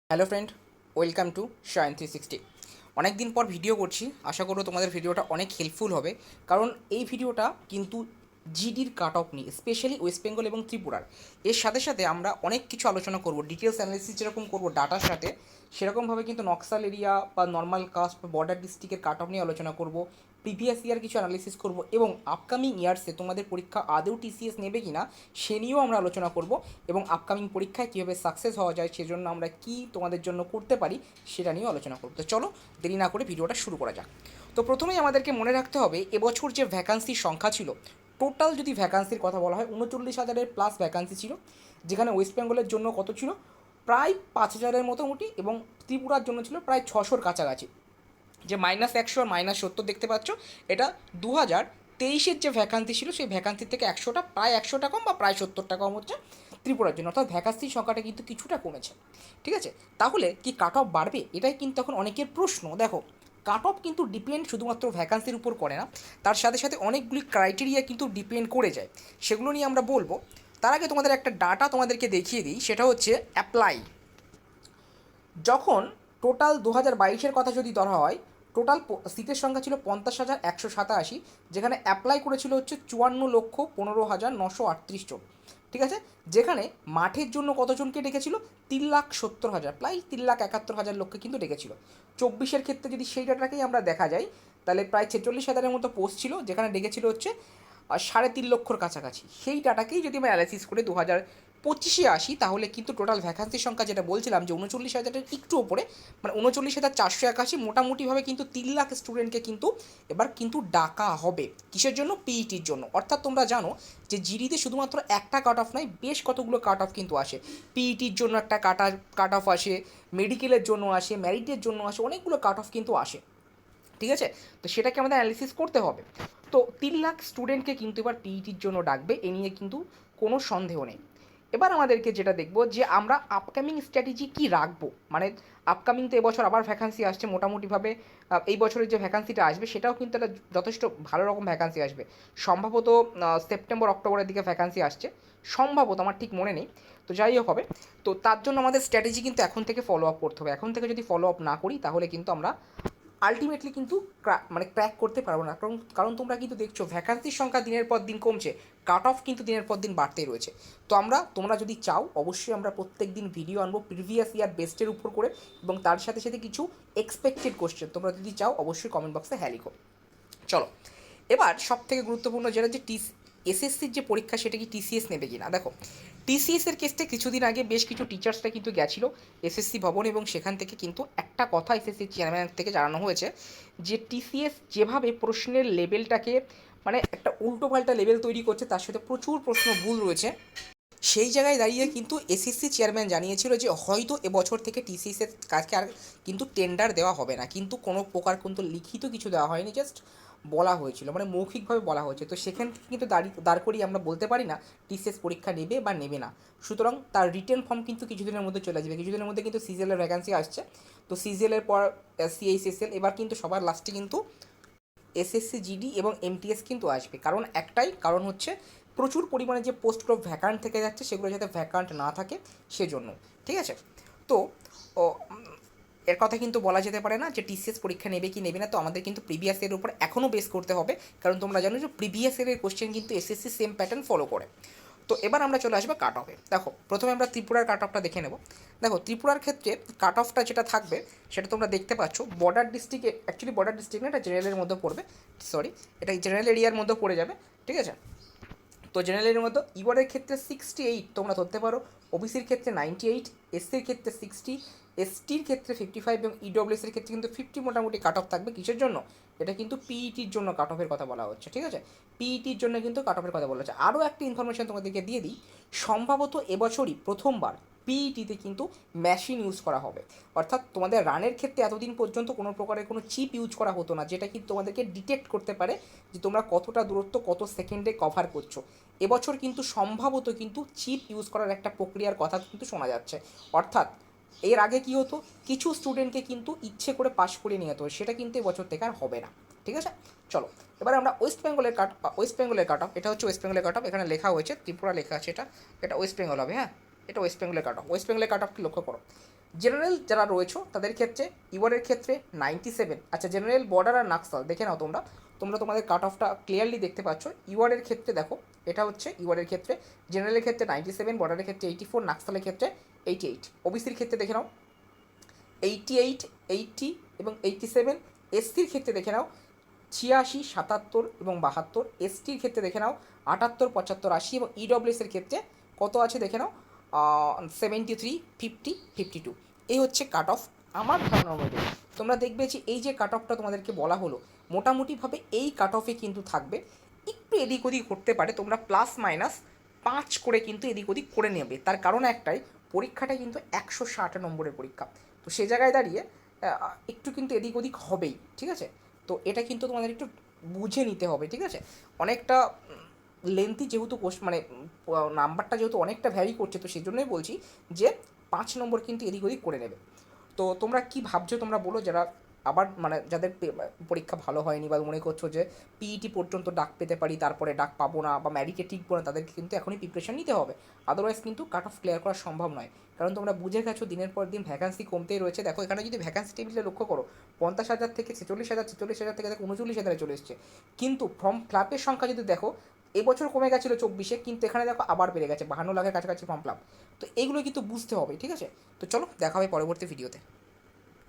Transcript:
Hello friend, welcome to shine 360। অনেক দিন পর ভিডিও করছি, আশা করব তোমাদের ভিডিওটা অনেক হেল্পফুল হবে। কারণ এই ভিডিওটা কিন্তু জিডির কাট অফ নিয়ে, স্পেশালি ওয়েস্ট বেঙ্গল এবং ত্রিপুরার। এর সাথে সাথে আমরা অনেক কিছু আলোচনা করব, ডিটেলস অ্যানালিসিস যেরকম করব ডাটার সাথে, সেরকমভাবে কিন্তু নকশাল এরিয়া বা নর্মাল কাস্ট বা বর্ডার ডিস্ট্রিক্টের কাট অফ নিয়ে আলোচনা করব, প্রিভিয়াস ইয়ার কিছু অ্যানালিসিস করব এবং আপকামিং ইয়ার্সে তোমাদের পরীক্ষা আদৌ টিসিএস নেবে কি না সে নিয়েও আমরা আলোচনা করব, এবং আপকামিং পরীক্ষায় কীভাবে সাকসেস হওয়া যায় সেজন্য আমরা কি তোমাদের জন্য করতে পারি সেটা নিয়েও আলোচনা করব। তো চলো দেরি না করে ভিডিওটা শুরু করা যাক। তো প্রথমেই আমাদেরকে মনে রাখতে হবে এবছর যে ভ্যাকান্সির সংখ্যা ছিল, টোটাল যদি ভ্যাকান্সির কথা বলা হয় 39,000-এর প্লাস ভ্যাকান্সি ছিল, যেখানে ওয়েস্ট বেঙ্গলের জন্য কত ছিল, প্রায় 5,000-এর মোটামুটি, এবং ত্রিপুরার জন্য ছিল প্রায় 600-র কাছাকাছি। যে -100 আর -70 দেখতে পাচ্ছ, এটা 2023-এর যে ভ্যাকান্সি ছিল সেই ভ্যাকান্সির থেকে 100টা, প্রায় 100টা কম বা প্রায় 70টা কম হচ্ছে ত্রিপুরার জন্য, অর্থাৎ ভ্যাকান্সির সংখ্যাটা কিন্তু কিছুটা কমেছে। ঠিক আছে, তাহলে কি কাট অফ বাড়বে, এটাই কিন্তু এখন অনেকের প্রশ্ন। দেখো, কাট অফ কিন্তু ডিপেন্ড শুধুমাত্র ভ্যাকান্সির উপর করে না, তার সাথে সাথে অনেকগুলি ক্রাইটেরিয়া কিন্তু ডিপেন্ড করে যায়, সেগুলো নিয়ে আমরা বলবো। তার আগে তোমাদের একটা ডাটা তোমাদেরকে দেখিয়ে দিই, সেটা হচ্ছে অ্যাপ্লাই। যখন টোটাল 2022-এর কথা যদি ধরা হয়, টোটাল সিটের সংখ্যা ছিল 50,187, যেখানে অ্যাপ্লাই করেছিল হচ্ছে 54,15,938 জন। ঠিক আছে, যেখানে মাঠের জন্য কতজনকে ডেকেছিল, 3,70,000, প্রায় 3,71,000 লোককে কিন্তু ডেকেছিল। 24-এর ক্ষেত্রে যদি সেই ডাটাকেই আমরা দেখা যায়, তাহলে প্রায় 46,000-এর মতো পোস্ট ছিল, যেখানে ডেকেছিল হচ্ছে 3.5 লক্ষর কাছাকাছি। সেই ডাটাকেই যদি আমরা অ্যানালাইসিস করে 2025-এ আসি, তাহলে কিন্তু টোটাল ভ্যাকান্সির সংখ্যা যেটা বলছিলাম যে 39,000-এর একটু ওপরে, মানে 39,481, মোটামুটিভাবে কিন্তু 3 লাখ স্টুডেন্টকে কিন্তু এবার কিন্তু ডাকা হবে। কিসের জন্য? পিইটির জন্য। অর্থাৎ তোমরা জানো যে জিডিতে শুধুমাত্র একটা কাট অফ নয়, বেশ কতগুলো কাট অফ কিন্তু আসে। পিইটির জন্য একটা কাট অফ আসে, মেডিকেলের জন্য আসে, ম্যারিটের জন্য আসে, অনেকগুলো কাট অফ কিন্তু আসে। ঠিক আছে, তো সেটাকে আমাদের অ্যানালিসিস করতে হবে। তো 3 লাখ স্টুডেন্টকে কিন্তু এবার পিইটির জন্য ডাকবে, এ নিয়ে কিন্তু কোনো সন্দেহ নেই। এবার আমাদেরকে যেটা দেখবো যে আমরা আপকামিং স্ট্র্যাটেজি কী রাখবো, মানে আপকামিং তো এবছর আবার ভ্যাকান্সি আসছে মোটামুটিভাবে। এই বছরের যে ভ্যাকান্সিটা আসবে সেটাও কিন্তু একটা যথেষ্ট ভালো রকম ভ্যাকান্সি আসবে, সম্ভবত সেপ্টেম্বর অক্টোবরের দিকে ভ্যাকান্সি আসছে, সম্ভবত, আমার ঠিক মনে নেই। তো যাই হোক হবে। তো তার জন্য আমাদের স্ট্র্যাটেজি কিন্তু এখন থেকে ফলো আপ করতে হবে। এখন থেকে যদি ফলো আপ না করি তাহলে কিন্তু আমরা আলটিমেটলি কিন্তু মানে ক্র্যাক করতে পারবো না। কারণ কারণ তোমরা কিন্তু দেখছো ভ্যাকান্সির সংখ্যা দিনের পর দিন কমছে, কাট অফ কিন্তু দিনের পর দিন বাড়তেই রয়েছে। তো তোমরা যদি চাও, অবশ্যই আমরা প্রত্যেক দিন ভিডিও আনবো প্রিভিয়াস ইয়ার বেস্টের উপর করে, এবং তার সাথে সাথে কিছু এক্সপেক্টেড কোশ্চেন তোমরা যদি চাও অবশ্যই কমেন্ট বক্সে হ্যাঁ লিখো। চলো, এবার সব থেকে গুরুত্বপূর্ণ যেটা, যে এসএসসির যে পরীক্ষা সেটা কি টিসিএস নেবে কি না। দেখো, টিসিএসের কেসটা কিছুদিন আগে বেশ কিছু টিচার্সরা কিন্তু গেছিলো এসএসসি ভবন, এবং সেখান থেকে কিন্তু একটা কথা এসএসসি চেয়ারম্যান থেকে জানানো হয়েছে যে টিসিএস যেভাবে প্রশ্নের লেভেলটাকে, মানে একটা উল্টোপাল্টা লেভেল তৈরি করছে, তার সাথে প্রচুর প্রশ্ন ভুল রয়েছে। সেই জায়গায় দাঁড়িয়ে কিন্তু এসএসসি চেয়ারম্যান জানিয়েছিল যে হয়তো এবছর থেকে টিসিএসের কাজকে আর কিন্তু টেন্ডার দেওয়া হবে না, কিন্তু কোনো প্রকার কিন্তু লিখিত কিছু দেওয়া হয়নি, জাস্ট বলা হয়েছিল, মানে মৌখিকভাবে বলা হয়েছে। তো সেখান থেকে কিন্তু দাঁড় করিয়ে আমরা বলতে পারি না টিসিএস পরীক্ষা নেবে বা নেবে না। সুতরাং তার রিটেন ফর্ম কিন্তু কিছুদিনের মধ্যে চলে যাবে, কিছুদিনের মধ্যে কিন্তু সিজিএলের ভ্যাকান্সি আসছে। তো সিজিএলের পর সিএইচএসএল, এবার কিন্তু সবার লাস্টে কিন্তু এসএসসি জিডি এবং এমটিএস কিন্তু আসবে। কারণ একটাই কারণ হচ্ছে প্রচুর পরিমাণে যে পোস্টগুলো ভ্যাকান্ট থেকে যাচ্ছে সেগুলো যাতে ভ্যাকান্ট না থাকে সেজন্য। ঠিক আছে, তো এর কথা কিন্তু বলা যেতে পারে না যে টিসিএস পরীক্ষা নেবে কি নেবে না। তো আমাদের কিন্তু প্রিভিয়াস এর উপর এখনও বেস করতে হবে, কারণ তোমরা জানো যে প্রিভিয়াস এর কোশ্চেন কিন্তু এসএসসি সেম প্যাটার্ন ফলো করে। তো এবার আমরা চলে আসবো কাট অফে। দেখো, প্রথমে আমরা ত্রিপুরার কাট অফটা দেখে নেব। দেখো, ত্রিপুরার ক্ষেত্রে কাট অফটা যেটা থাকবে সেটা তোমরা দেখতে পাচ্ছ, বর্ডার ডিস্ট্রিক্টে, অ্যাকচুয়ালি বর্ডার ডিস্ট্রিক্ট না, এটা জেনারেলের মধ্যে পড়বে, সরি, এটা জেনারেল এরিয়ার মধ্যে পড়ে যাবে। ঠিক আছে, তো জেনারেলের মধ্যে ইবরের ক্ষেত্রে 68 তোমরা ধরতে পারো, ওবিসির ক্ষেত্রে 98, এসসির ক্ষেত্রে 60, এসটির ক্ষেত্রে 55, এবং ইডব্লিউএসের ক্ষেত্রে কিন্তু 50 মোটামুটি কাট অফ থাকবে। কিসের জন্য? এটা কিন্তু পিইটির জন্য কাট অফের কথা বলা হচ্ছে। ঠিক আছে, পিইটির জন্য কিন্তু কাট অফের কথা বলা হচ্ছে। আরও একটা ইনফরমেশন তোমাদেরকে দিয়ে দিই, সম্ভবত এবছরই প্রথমবার পিইটিতে কিন্তু মেশিন ইউজ করা হবে। অর্থাৎ তোমাদের রানের ক্ষেত্রে এতদিন পর্যন্ত কোনো প্রকারের কোনো চিপ ইউজ করা হতো না, যেটা কিন্তু তোমাদেরকে ডিটেক্ট করতে পারে যে তোমরা কতটা দূরত্ব কত সেকেন্ডে কভার করছো। এবছর কিন্তু সম্ভবত কিন্তু চিপ ইউজ করার একটা প্রক্রিয়ার কথা কিন্তু শোনা যাচ্ছে। অর্থাৎ এর আগে কী হতো, কিছু স্টুডেন্টকে কিন্তু ইচ্ছে করে পাশ করিয়ে নিয়ে যেত, সেটা কিন্তু এবছর থেকে আর হবে না। ঠিক আছে, চলো এবার আমরা ওয়েস্ট বেঙ্গলের কাট অফ, এটা হচ্ছে ওয়েস্ট বেঙ্গলের কাট অফ, এখানে লেখা হয়েছে ত্রিপুরা লেখা আছে, এটা ওয়েস্ট বেঙ্গল হবে। হ্যাঁ, এটা ওয়েস্ট বেঙ্গলের কাট অফ। ওয়েস্ট বেঙ্গলের কাট অফ কি লক্ষ্য করো, জেনারেল যারা রয়েছে তাদের ক্ষেত্রে ইওয়ারের ক্ষেত্রে 97। আচ্ছা, জেনারেল, বর্ডার আর নাক্সাল দেখে নাও তোমরা তোমাদের কাট অফটা ক্লিয়ারলি দেখতে পাচ্ছ। ইওয়ারের ক্ষেত্রে দেখো, এটা হচ্ছে ইওয়ারের ক্ষেত্রে, জেনারেলের ক্ষেত্রে 97, বর্ডারের ক্ষেত্রে 84, নাক্সালের ক্ষেত্রে 88। ওবিসির ক্ষেত্রে দেখে নাও 88, 80 এবং 87। এসসির ক্ষেত্রে দেখে নাও 86, 77 এবং 72। এসটির ক্ষেত্রে দেখে নাও 78, 75, 80 এবং ইডব্লিউএসের ক্ষেত্রে কত আছে দেখে নাও 73, 50, 52। এই হচ্ছে কাট অফ। আমার ধারণা অনুযায়ী তোমরা দেখবে যে এই যে কাট অফটা তোমাদেরকে বলা হলো, মোটামুটিভাবে এই কাট অফে কিন্তু থাকবে। একটু এদিক ওদিক করতে পারে, তোমরা প্লাস মাইনাস 5 করে কিন্তু এদিক ওদিক করে নেবে। তার কারণ একটাই, পরীক্ষাটা কিন্তু 160 নম্বরের পরীক্ষা। তো সে জায়গায় দাঁড়িয়ে একটু কিন্তু এদিক ওদিক হবেই, ঠিক আছে? তো এটা কিন্তু তোমাদের একটু বুঝে নিতে হবে, ঠিক আছে? অনেকটা লেন্থি যেহেতু মানে নাম্বারটা যেহেতু অনেকটা ভ্যারি করছে, তো সেই জন্যই বলছি যে 5 নম্বর কিন্তু এদিক ওদিক করে নেবে। তো তোমরা কি ভাবছো তোমরা বলো, যারা আবার মানে যাদের পরীক্ষা ভালো হয়নি বা মনে করছো যে পিইটি পর্যন্ত ডাক পেতে পারি, তারপরে ডাক পাবো না বা ম্যারিটে টিকবো না, তাদেরকে কিন্তু এখনই প্রিপারেশন নিতে হবে। আদারওয়াইজ কিন্তু কাট অফ ক্লিয়ার করা সম্ভব নয়। কারণ তোমরা বুঝে গেছো দিনের পর দিন ভ্যাকান্সি কমতেই রয়েছে। দেখো এখানে যদি ভ্যাকান্সি টেবিলে লক্ষ্য করো, 50,000 থেকে 46,000, 46,000 থেকে দেখো 39,000 চলে এসছে। কিন্তু ফর্ম ফ্ল্যাপের সংখ্যা যদি দেখো, এবছর কমে গেছিলো 24-এ, কিন্তু এখানে দেখো আবার বেড়ে গেছে 52 লাখের কাছাকাছি ফর্ম ফ্ল্যাপ। তো এইগুলো কিন্তু বুঝতে হবে, ঠিক আছে? তো চলো দেখা হবে পরবর্তী ভিডিওতে।